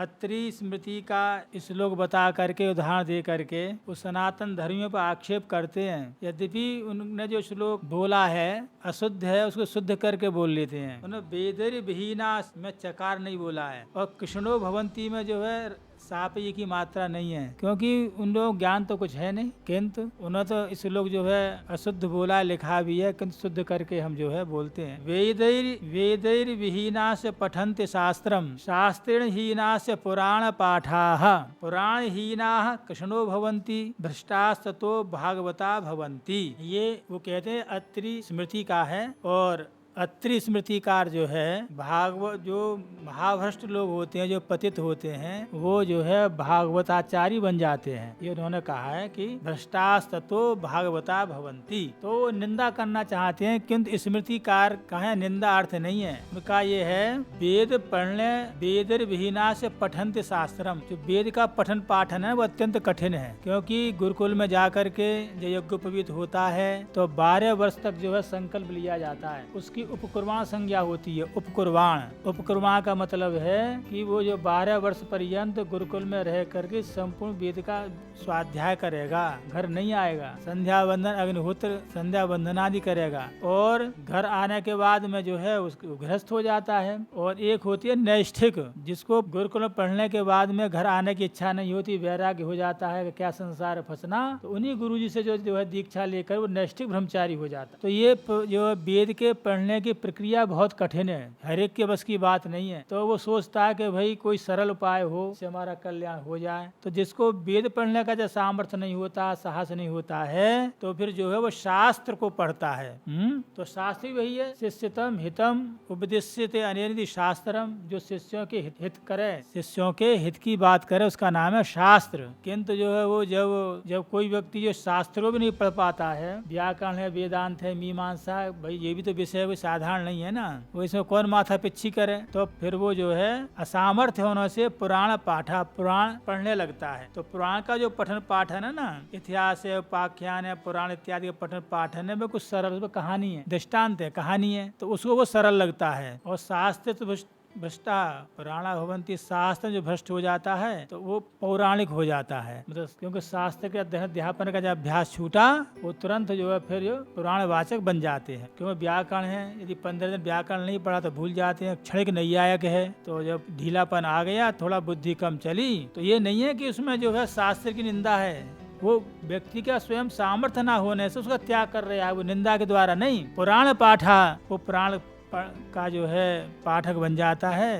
अत्रि स्मृति का श्लोक बता करके, उदाहरण दे करके उस सनातन धर्मियों पर आक्षेप करते हैं। यद्यपि उन्होंने जो श्लोक बोला है अशुद्ध है, उसको शुद्ध करके बोल लेते हैं। उन्होंने वेदर विहीना में चकार नहीं बोला है, और कृष्णो भवंती में जो है साप ये की मात्रा नहीं है, क्योंकि उन लोगों ज्ञान तो कुछ है नहीं, किंतु उन्होंने तो इस लोग जो है अशुद्ध बोला, लिखा भी है, किंतु शुद्ध करके हम जो है बोलते हैं। वेदैर विहीना से पठन्ति शास्त्रम, शास्त्रेण हीना से पुराण पाठाः, पुराण हीना कृष्णो भवन्ति, भ्रष्टास्ततो भागवता भवन्ति। ये वो कहते हैं अत्रि स्मृति का है। और अत्रि स्मृतिकार जो है भागवत, जो महाभ्रष्ट लोग होते हैं, जो पतित होते हैं, वो जो है भागवताचारी बन जाते हैं। ये उन्होंने कहा है कि भ्रष्टास्ततो भागवता भवन्ति, तो निंदा करना चाहते हैं, किंतु स्मृतिकार का है निंदा अर्थ नहीं है। उनका ये है वेद पढ़ने, वेदर विहीना से पठन्ति शास्त्रम, जो वेद का पठन पाठन है वो अत्यंत कठिन है, क्योंकि गुरुकुल में जाकर के जो यज्ञोपवीत होता है तो 12 वर्ष तक जो है संकल्प लिया जाता है। उसकी उपकुर्वाण संज्ञा होती है। उपकुर्वाण का मतलब है कि वो जो 12 वर्ष पर्यंत गुरुकुल में रह करके संपूर्ण वेद का स्वाध्याय करेगा, घर नहीं आएगा, संध्या वंदन अग्निहोत्र संध्या वंदन आदि करेगा, और घर आने के बाद में जो है उसको गृहस्थ हो जाता है। और एक होती है नैष्ठिक, जिसको गुरुकुल में पढ़ने के बाद में घर आने की इच्छा नहीं होती, वैराग्य हो जाता है कि क्या संसार फंसना, तो उन्हीं गुरुजी से जो है दीक्षा लेकर वो नैष्ठिक ब्रह्मचारी हो जाता। तो ये जो वेद के पढ़ने की प्रक्रिया बहुत कठिन है, हर एक के बस की बात नहीं है। तो वो सोचता है कि भाई कोई सरल उपाय हो जिससे हमारा कल्याण हो जाए। तो जिसको वेद पढ़ने का जो सामर्थ्य नहीं होता, साहस नहीं होता है, तो फिर जो है वो शास्त्र को पढ़ता है। तो शास्त्र ही वही है, शिष्यतम हितम उपदिश्यते अनेन शास्त्रम, जो शिष्यों के हित करे, शिष्यों के हित की बात करे, उसका नाम है शास्त्र। किंतु जो है वो जब कोई व्यक्ति जो शास्त्रों भी नहीं पढ़ पाता है, व्याकरण है, वेदांत है, मीमांसा, भाई ये भी तो विषय साधारण नहीं है ना, वो इसमें कौन माथा पिच्छी करे, तो फिर वो जो है असामर्थ्य होने से पुराण पढ़ने लगता है। तो पुराण का जो पठन पाठन है ना, इतिहास है, उपाख्यान है, पुराण इत्यादि के पठन पाठन है में कुछ सरल कहानी है, दृष्टांत है, कहानी है, तो उसको वो सरल लगता है। और शास्त्र तो भ्रष्टा पुराणा भवंती, शास्त्र जो भ्रष्ट हो जाता है तो वो पौराणिक हो जाता है, मतलब क्योंकि शास्त्र के अध्यापन का जब अभ्यास छूटा, वो तुरंत जो है फिर जो पुराण वाचक बन जाते हैं। क्योंकि व्याकरण है, यदि 15 दिन व्याकरण नहीं पढ़ा तो भूल जाते हैं। क्षणिक नैयायक है, तो जब ढीलापन आ गया, थोड़ा बुद्धि कम चली, तो ये नहीं है कि उसमें जो है शास्त्र की निंदा है, वो व्यक्ति का स्वयं सामर्थ्य न होने से उसका त्याग कर रहा है, वो निंदा के द्वारा नहीं। पुराण पाठा, वो पुराण का जो है पाठक बन जाता है,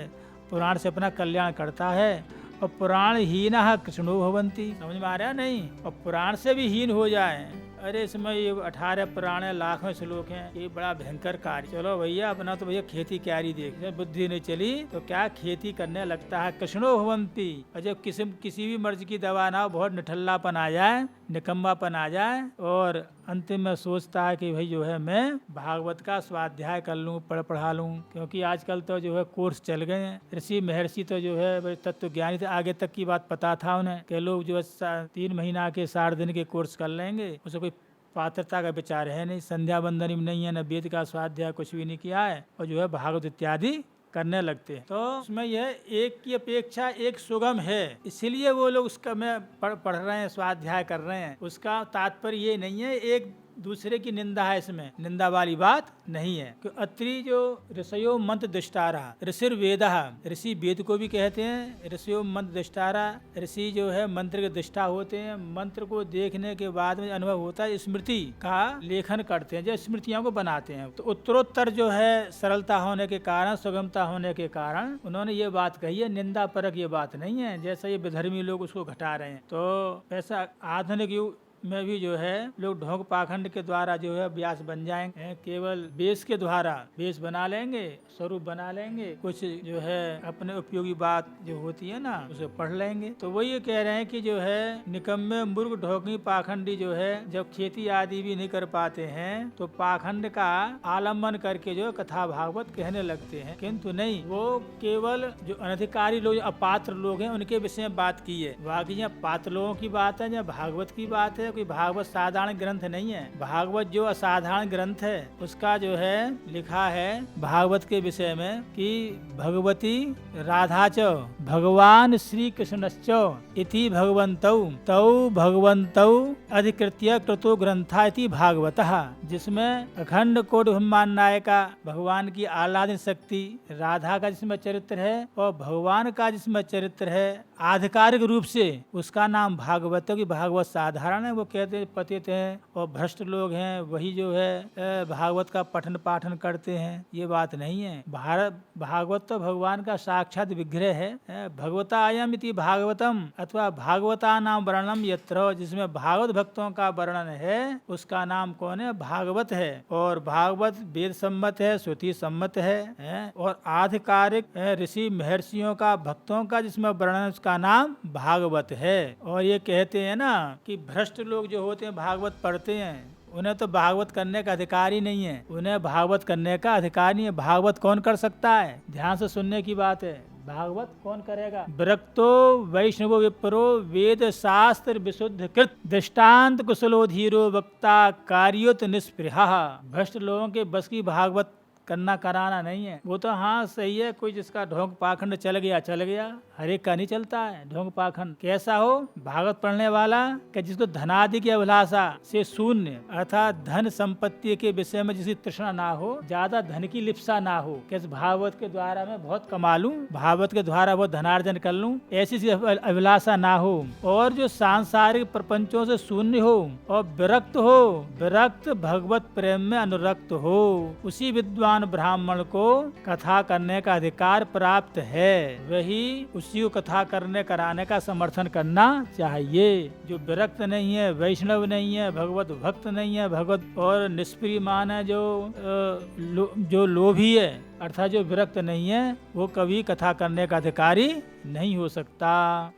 पुराण से अपना कल्याण करता है। और पुराण हीन कृष्णो भवंती, समझ में आ रहा नहीं। और पुराण से भी हीन हो जाए, अरे इसमें ये 18 पुराण लाखों श्लोक हैं, ये बड़ा भयंकर कार्य। चलो भैया अपना तो भैया खेती क्यारी देख, बुद्धि नहीं चली तो क्या खेती करने लगता है। कृष्णो भवंती, और जब किसी भी मर्ज की दवा ना हो, बहुत निठल्लापन आ जाए, निकम्मापन आ जाए, और अंतिम में सोचता है कि भाई जो है मैं भागवत का स्वाध्याय कर लूँ, पढ़ा लूँ। क्योंकि आजकल तो जो है कोर्स चल गए हैं, ऋषि महर्षि तो जो है तत्व ज्ञानी थे, आगे तक की बात पता था उन्हें कि लोग जो है 3 महीना के 60 दिन के कोर्स कर लेंगे, उसे कोई पात्रता का विचार है नहीं, संध्या बंदन में नहीं है, न वेद का स्वाध्याय कुछ भी नहीं किया है, और जो है भागवत इत्यादि करने लगते हैं। तो उसमें यह एक की अपेक्षा एक सुगम है, इसीलिए वो लोग उसका में पढ़ रहे हैं, स्वाध्याय कर रहे हैं। उसका तात्पर्य ये नहीं है एक दूसरे की निंदा है, इसमें निंदा वाली बात नहीं है। कि अत्रि जो ऋषयो मंत्र दृष्टारा, ऋषिर वेद, ऋषि वेद को भी कहते हैं, ऋषयो मंत्र दृष्टारा, ऋषि जो है मंत्र के दृष्टा होते हैं। मंत्र को देखने के बाद में अनुभव होता है, स्मृति का लेखन करते हैं, जो स्मृतियों को बनाते हैं। तो उत्तरोत्तर जो है सरलता होने के कारण, सुगमता होने के कारण उन्होंने ये बात कही है, निंदा परक ये बात नहीं है, जैसा ये विधर्मी लोग उसको घटा रहे हैं। तो ऐसा आधुनिक युग में भी जो है लोग ढोंग पाखंड के द्वारा जो है व्यास बन जाएंगे, केवल वेश के द्वारा वेश बना लेंगे, स्वरूप बना लेंगे, कुछ जो है अपने उपयोगी बात जो होती है ना उसे पढ़ लेंगे। तो वो ये कह रहे हैं कि जो है निकम्मे मूर्ख ढोंगी पाखंडी जो है जब खेती आदि भी नहीं कर पाते हैं तो पाखंड का आलम्बन करके जो कथा भागवत कहने लगते हैं, किंतु नहीं, वो केवल जो अनधिकारी लोग, अपात्र लोग हैं, उनके विषय में बात की है। बाकी यहाँ पात्र लोगों की बात है या भागवत की बात है, कोई भागवत साधारण ग्रंथ नहीं है। भागवत जो असाधारण ग्रंथ है उसका जो है लिखा है भागवत के विषय में कि भगवती राधा च भगवान श्री कृष्णश्च इति भगवन्तौ तौ भगवन्तौ अधिकृत्य कृतो ग्रंथा इति भागवतः, जिसमें अखंड कोटि ब्रह्मांड नायका भगवान की आह्लादन शक्ति, राधा का जिसमें चरित्र है और भगवान का जिसमें चरित्र है आधिकारिक रूप से उसका नाम भागवत है। कि भागवत साधारण है, वो कहते हैं पतित हैं और भ्रष्ट लोग हैं वही जो है भागवत का पठन पाठन करते हैं, ये बात नहीं है। भागवत तो भगवान का साक्षात विग्रह है। भगवता अयम इति भागवतम अथवा भागवता नाम वर्णनम यत्र, जिसमें भागवत भक्तों का वर्णन है उसका नाम कौन है? भागवत है। और भागवत वेद सम्मत है, श्रुति सम्मत है और आधिकारिक ऋषि महर्षियों का भक्तों का जिसमें वर्णन उसका नाम भागवत है। और ये कहते हैं ना कि भ्रष्ट लोग जो होते हैं भागवत पढ़ते हैं, उन्हें तो भागवत करने का अधिकार ही नहीं है, उन्हें भागवत करने का अधिकार नहीं है। भागवत कौन कर सकता है? ध्यान से सुनने की बात है। भागवत कौन करेगा? विरक्तो वैष्णवो विप्रो वेद शास्त्र विशुद्ध कृत दृष्टांत कुशलो धीरो वक्ता कार्योत निष्पृहा। भ्रष्ट लोगों के बस की भागवत करना कराना नहीं है। वो तो हाँ सही है, कोई जिसका ढोंग पाखंड चल गया, हर एक का नहीं चलता है ढोंग पाखंड। कैसा हो? भागवत पढ़ने वाला कि जिसको धनादि की अभिलाषा से शून्य अर्थात धन संपत्ति के विषय में जिसकी तृष्णा ना हो, ज्यादा धन की लिप्सा ना हो कि इस भागवत के द्वारा मैं बहुत कमा लूं, भागवत के द्वारा बहुत धनार्जन कर लूं, ऐसी अभिलाषा ना हो। और जो सांसारिक प्रपंचों से शून्य हो और विरक्त हो, विरक्त भगवत प्रेम में अनुरक्त हो, उसी विद्वान ब्राह्मण को कथा करने का अधिकार प्राप्त है। वही उसी को कथा करने कराने का समर्थन करना चाहिए। जो विरक्त नहीं है, वैष्णव नहीं है, भगवत भक्त नहीं है, भगवत और निष्प्रियमान है, जो लोभी है अर्थात जो विरक्त नहीं है, वो कभी कथा करने का अधिकारी नहीं हो सकता।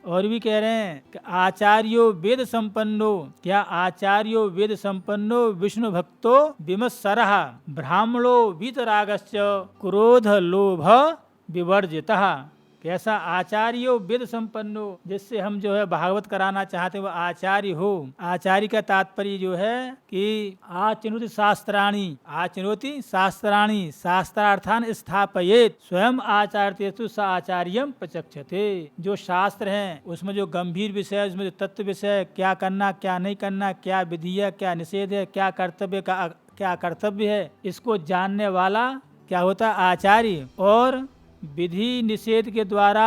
और भी कह रहे हैं कि आचार्यो वेद संपन्नो, क्या आचार्यो वेद संपन्नो विष्णु भक्तो विमत्सरः ब्राह्मणो वीतरागश्च क्रोध लोभ विवर्जितः। कैसा? आचार्यो वेद संपन्नो, जिससे हम जो है भागवत कराना चाहते हैं वो आचार्य हो। आचार्य का तात्पर्य जो है कि आचनोति शास्त्राणि, आचनोति शास्त्राणि शास्त्रार्थान स्थापयेत स्वयं आचार्येषु स आचार्यम प्रचक्षते। जो शास्त्र हैं उसमें जो गंभीर विषय, उसमें जो तत्व विषय, क्या करना क्या नहीं करना, क्या विधि है क्या निषेध है, क्या कर्तव्य है, इसको जानने वाला क्या होता है? आचार्य। और विधि निषेध के द्वारा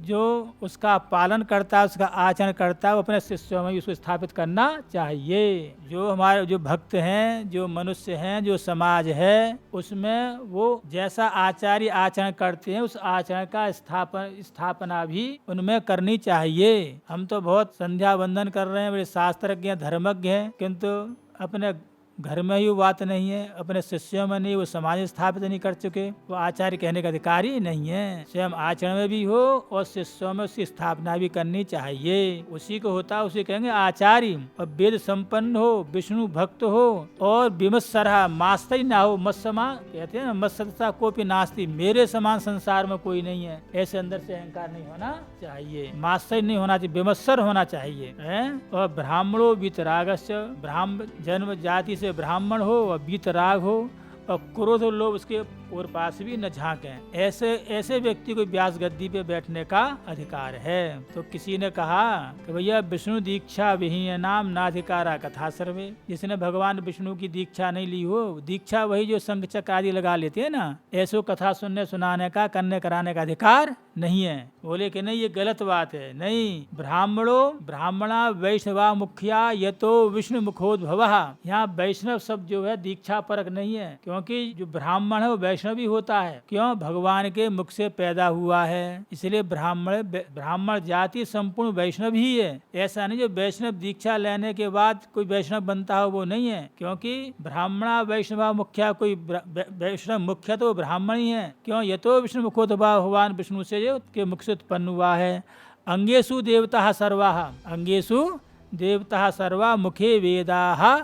जो उसका पालन करता है, उसका आचरण करता है, वो अपने शिष्यों में उसको स्थापित करना चाहिए। जो हमारे जो भक्त हैं, जो मनुष्य हैं, जो समाज है, उसमें वो जैसा आचार्य आचरण करते हैं उस आचरण का स्थापना भी उनमें करनी चाहिए। हम तो बहुत संध्या वंदन कर रहे हैं, बड़े शास्त्रज्ञ हैं, धर्मज्ञ हैं, किंतु अपने घर में ही वो बात नहीं है, अपने शिष्यों में नहीं, वो समाज स्थापित नहीं कर चुके, वो आचार्य कहने का अधिकारी नहीं है। स्वयं आचरण में भी हो और शिष्यों में उसकी स्थापना भी करनी चाहिए, उसी को होता है, उसे कहेंगे आचार्य। और वेद संपन्न हो, विष्णु भक्त हो और विमत्सरः, मास्तर ना हो। मत्समा कहते हैं ना, मत्सरता कोपि नास्ति, मेरे समान संसार में कोई नहीं है, ऐसे अंदर से अहंकार नहीं होना चाहिए, मास्तर नहीं होना चाहिए, विमत्सर होना चाहिए। और ब्राह्मणो वीतरागस्य, ब्राह्मण जन्म जाति से ब्राह्मण हो और वीतराग हो और क्रोध और लोभ उसके और पास भी न झांकें। ऐसे व्यक्ति को व्यास गद्दी पे बैठने का अधिकार है। तो किसी ने कहा कि भैया विष्णु दीक्षा विहीन नाम नाधिकारा कथा सर्वे, जिसने भगवान विष्णु की दीक्षा नहीं ली हो, दीक्षा वही जो शंख चक्र आदि लगा लेते हैं ना, ऐसो कथा सुनने सुनाने का करने कराने का अधिकार नहीं है। बोले कि नहीं, ये गलत बात है। नहीं, ब्राह्मणा वैष्णवा मुखिया यतो विष्णु मुखोद्भवः, यहाँ वैष्णव शब्द जो है दीक्षा परक नहीं है, क्योंकि जो ब्राह्मण है वो वैष्णव भी होता है। क्यों? भगवान के मुख से पैदा हुआ है, इसलिए ब्राह्मण जाति संपूर्ण वैष्णव ही है। ऐसा नहीं जो वैष्णव दीक्षा लेने के बाद कोई वैष्णव बनता हो, वो नहीं है, क्योंकि ब्राह्मणा वैष्णवा मुखिया, कोई वैष्णव मुख्य तो ब्राह्मण ही है। क्यों? यतो विष्णु मुखोद्भवः, भगवान विष्णु से जो के मुख से उत्पन्न हुआ है। अंगेषु देवताः सर्वाः, अंगेषु देवताः सर्वा मुखे वेदाः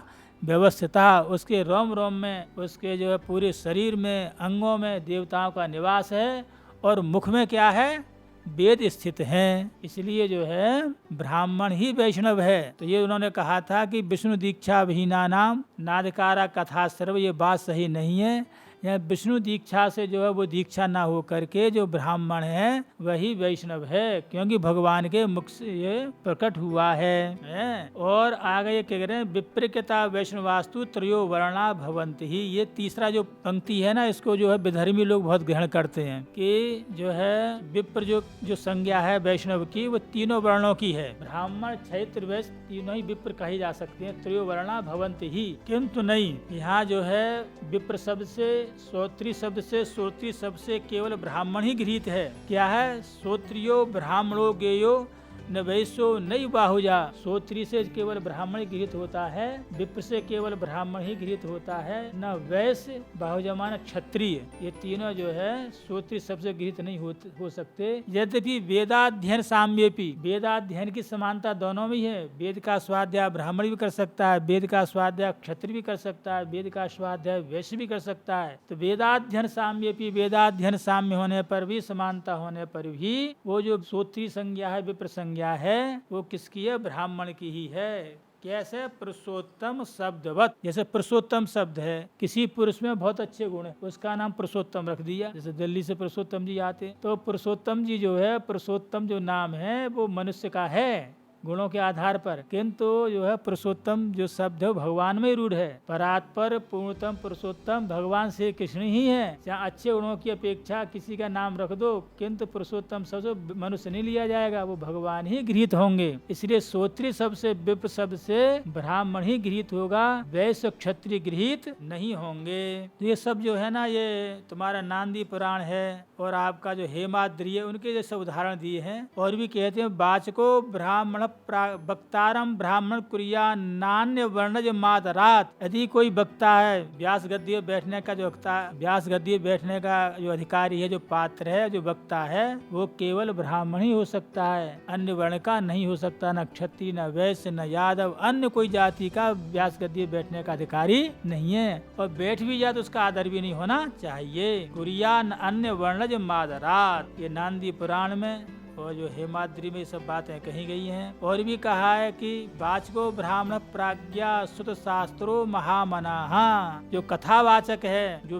व्यवस्थिता, उसके रोम रोम में, उसके जो है पूरे शरीर में, अंगों में देवताओं का निवास है। और मुख में क्या है? वेद स्थित हैं, इसलिए जो है ब्राह्मण ही वैष्णव है। तो ये उन्होंने कहा था कि विष्णु दीक्षा विहीना नाम नादकारा कथा सर्व, ये बात सही नहीं है। यह विष्णु दीक्षा से जो है वो दीक्षा ना हो करके जो ब्राह्मण है वही वैष्णव है, क्योंकि भगवान के मुख से ये प्रकट हुआ है। और आगे ये कह रहे हैं विप्रकृता वैष्णवास्तु त्रयो वर्णा भवन्ति ही। ये तीसरा जो पंक्ति है ना, इसको जो है विधर्मी लोग बहुत ग्रहण करते हैं कि जो है विप्र जो संज्ञा है वैष्णव की वो तीनों वर्णों की है। ब्राह्मण क्षत्रिय वैश्य तीनों ही विप्र कहे जा सकते हैं, त्रयो वर्णा भवन्ति ही। किंतु नहीं, यहाँ जो है विप्र शब्द से, श्रोत्री शब्द से, श्रोत्री शब्द से केवल ब्राह्मण ही गृहीत है। क्या है? श्रोत्रियो ब्राह्मणो गेयो न वैश्यो नई बाहुजा। श्रोत्री से केवल ब्राह्मण ही गृहीत होता है, विप्र से केवल ब्राह्मण ही गृहीत होता है, न वैश्य बाहुजा मान क्षत्रिय, ये तीनों जो है श्रोत्री शब्द से गृहीत नहीं हो सकते। यद्यपि वेदाध्ययन साम्येपि, वेदाध्ययन की समानता दोनों में है। वेद का स्वाध्याय ब्राह्मण भी कर सकता है, वेद का स्वाध्याय क्षत्रिय भी कर सकता है, वेद का स्वाध्याय वैश्य भी कर सकता है। तो वेदाध्ययन साम्येपि, वेदाध्ययन साम्य होने पर भी, समानता होने पर भी वो जो श्रोत्री संज्ञा है, विप्र संज्ञा है, वो किसकी है? ब्राह्मण की ही है। कैसे? पुरुषोत्तम शब्दवत। जैसे पुरुषोत्तम शब्द है, किसी पुरुष में बहुत अच्छे गुण है, उसका नाम पुरुषोत्तम रख दिया। जैसे दिल्ली से पुरुषोत्तम जी आते, तो पुरुषोत्तम जी जो है, पुरुषोत्तम जो नाम है वो मनुष्य का है गुणों के आधार पर, किंतु जो है पुरुषोत्तम जो शब्द है भगवान में रूढ़ है। परात्पर पूर्णतम पुरुषोत्तम भगवान श्री कृष्ण ही है। जहाँ अच्छे गुणों की अपेक्षा किसी का नाम रख दो, किंतु पुरुषोत्तम शब्द मनुष्य नहीं लिया जाएगा, वो भगवान ही गृहीत होंगे। इसलिए श्रोत्री शब्द से, विप्र शब्द से ब्राह्मण ही गृहीत होगा, वैश्य क्षत्रिय गृहीत नहीं होंगे। तो ये सब जो है ना, ये तुम्हारा नांदी पुराण है और आपका जो हेमाद्री है, उनके जैसे उदाहरण दिए हैं। और भी कहते हैं वाचको ब्राह्मण वक्तारम ब्राह्मण कुरिया नान्य वर्णज मातरात। यदि कोई वक्ता है, व्यास गद्दी बैठने का जो वक्ता, व्यास गद्दी बैठने का जो अधिकारी है, जो पात्र है, जो वक्ता है, वो केवल ब्राह्मण ही हो सकता है, अन्य वर्ण का नहीं हो सकता, न क्षत्रिय, न वैश्य, न यादव, अन्य कोई जाति का व्यास गद्दी बैठने का अधिकारी नहीं है। और बैठ भी जाए तो उसका आदर भी नहीं होना चाहिए। कुरिया अन्य वर्णज मातरात, ये नांदी पुराण में और जो हेमाद्री में सब बातें कही गई हैं। और भी कहा है कि वाचको ब्राह्मण प्राज्ञा सुत शास्त्रो महामनाहा, जो कथावाचक है, जो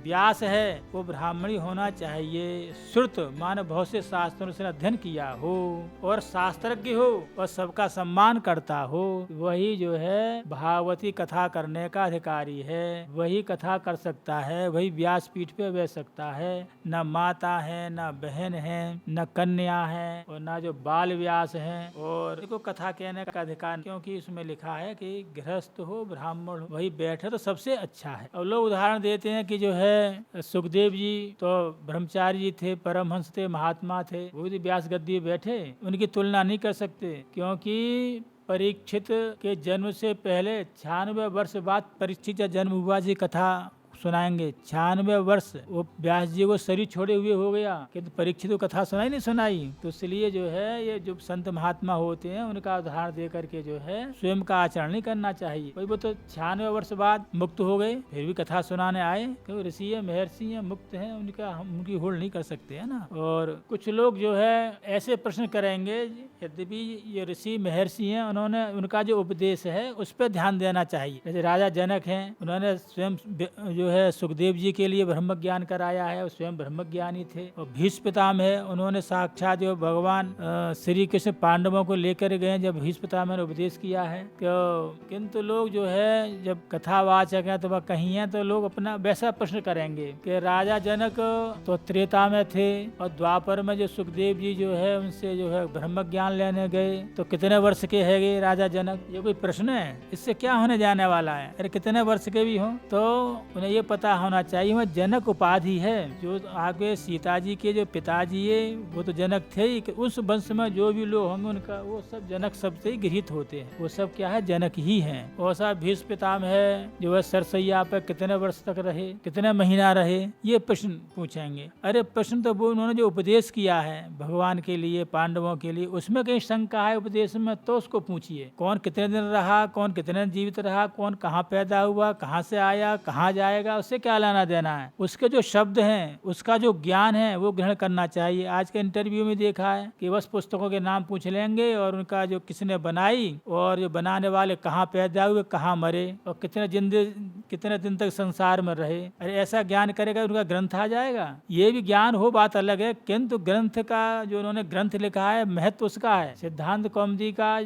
व्यास है, वो ब्राह्मणी होना चाहिए। श्रुत मान बहुत से शास्त्रों से अध्ययन किया हो और शास्त्रज्ञ हो और सबका सम्मान करता हो, वही जो है भागवती कथा करने का अधिकारी है, वही कथा कर सकता है, वही व्यासपीठ पे बैठ सकता है। न माता है, न बहन है, न कन्या है और न जो बाल व्यास है। और देखो कथा कहने का अधिकार, क्योंकि इसमें लिखा है कि गृहस्थ हो, ब्राह्मण हो, वही बैठे तो सबसे अच्छा है। और लोग उदाहरण देते हैं कि जो है सुखदेव जी तो ब्रह्मचारी जी थे, परमहंस थे, महात्मा थे, वो भी व्यास गद्दी बैठे, उनकी तुलना नहीं कर सकते, क्योंकि परीक्षित के जन्म से पहले 96 वर्ष बाद परीक्षित का जन्म हुआ जी कथा सुनाएंगे। 96 वर्ष वो व्यास जी को शरीर छोड़े हुए हो गया, किंतु परीक्षित को कथा सुनाई नहीं सुनाई। तो इसलिए जो है ये जो संत महात्मा होते हैं उनका उदाहरण दे करके जो है स्वयं का आचरण नहीं करना चाहिए। भाई वो तो 96 वर्ष बाद मुक्त हो गए, फिर भी कथा सुनाने आए, क्योंकि ऋषि है, महर्षि है, मुक्त है, उनकी होड़ नहीं कर सकते है ना। और कुछ लोग जो है ऐसे प्रश्न करेंगे, यद्यपि ये ऋषि महर्षि हैं, उन्होंने उनका जो उपदेश है उस पर ध्यान देना चाहिए। जैसे राजा जनक हैं, उन्होंने स्वयं जो है सुखदेव जी के लिए ब्रह्म ज्ञान कराया है, वो स्वयं ब्रह्म ज्ञानी थे। और भीष्म पितामह है, उन्होंने साक्षात जो भगवान श्री कृष्ण पांडवों को लेकर गए जब भीष्म पितामह ने उपदेश किया है। किंतु लोग जो है जब कथावाचक है तो वह कहीं है तो लोग अपना वैसा प्रश्न करेंगे कि राजा जनक तो त्रेता में थे और द्वापर में जो सुखदेव जी जो है उनसे जो है ब्रह्म ज्ञान लेने गए तो कितने वर्ष के है गए राजा जनक? ये कोई प्रश्न है? इससे क्या होने जाने वाला है? अरे कितने वर्ष के भी हो तो उन्हें ये पता होना चाहिए वह जनक उपाधि है। जो आगे सीता जी के जो पिताजी है वो तो जनक थे ही, उस वंश में जो भी लोग होंगे उनका वो सब जनक शब्द से ही गृहीत होते हैं, वो सब क्या है जनक ही हैं। ऐसा भीष्म पितामह है जो है सरसैया पे कितने वर्ष तक रहे, कितने महीना रहे, ये प्रश्न पूछेंगे। अरे प्रश्न तो वो उन्होंने जो उपदेश किया है भगवान के लिए, पांडवों के लिए, उसमें कहीं शंका है उपदेश में तो उसको पूछिए। कौन कितने दिन रहा, कौन कितने दिन जीवित रहा, कौन कहाँ पैदा हुआ, कहाँ से आया, कहाँ जाएगा, जाएगा, उससे क्या लेना देना है। उसके जो शब्द हैं, उसका जो ज्ञान है वो ग्रहण करना चाहिए। आज के इंटरव्यू में देखा है कि बस पुस्तकों के नाम पूछ लेंगे और उनका जो किसने बनाई और जो बनाने वाले कहाँ पैदा हुए, कहाँ मरे और कितने दिन तक संसार में रहे। अरे ऐसा ज्ञान करेगा उनका ग्रंथ आ जाएगा। ये भी ज्ञान हो बात अलग है, किंतु ग्रंथ का जो उन्होंने ग्रंथ लिखा है महत्व उसका है। सिद्धांत कौमुदी का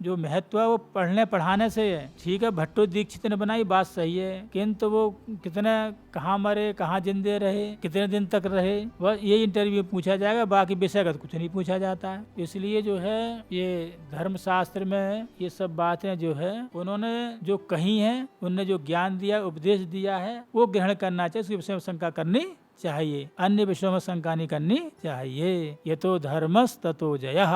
जो महत्व है वो पढ़ने पढ़ाने से है। ठीक है, भट्टो दीक्षित ने बनाई, बात सही है, किंतु वो कितने कहाँ मरे, कहाँ जिंदे रहे, कितने दिन तक रहे, वह ये इंटरव्यू पूछा जाएगा। बाकी विषयगत कुछ नहीं पूछा जाता है। इसलिए जो है ये धर्मशास्त्र में ये सब बातें जो है उन्होंने जो कही हैं, उनने जो ज्ञान दिया, उपदेश दिया है, वो ग्रहण करना चाहिए। उसके विषय में शंका करनी चाहिए, अन्य विषयों में शंका नहीं करनी चाहिए। ये तो धर्मस्ततो जयः।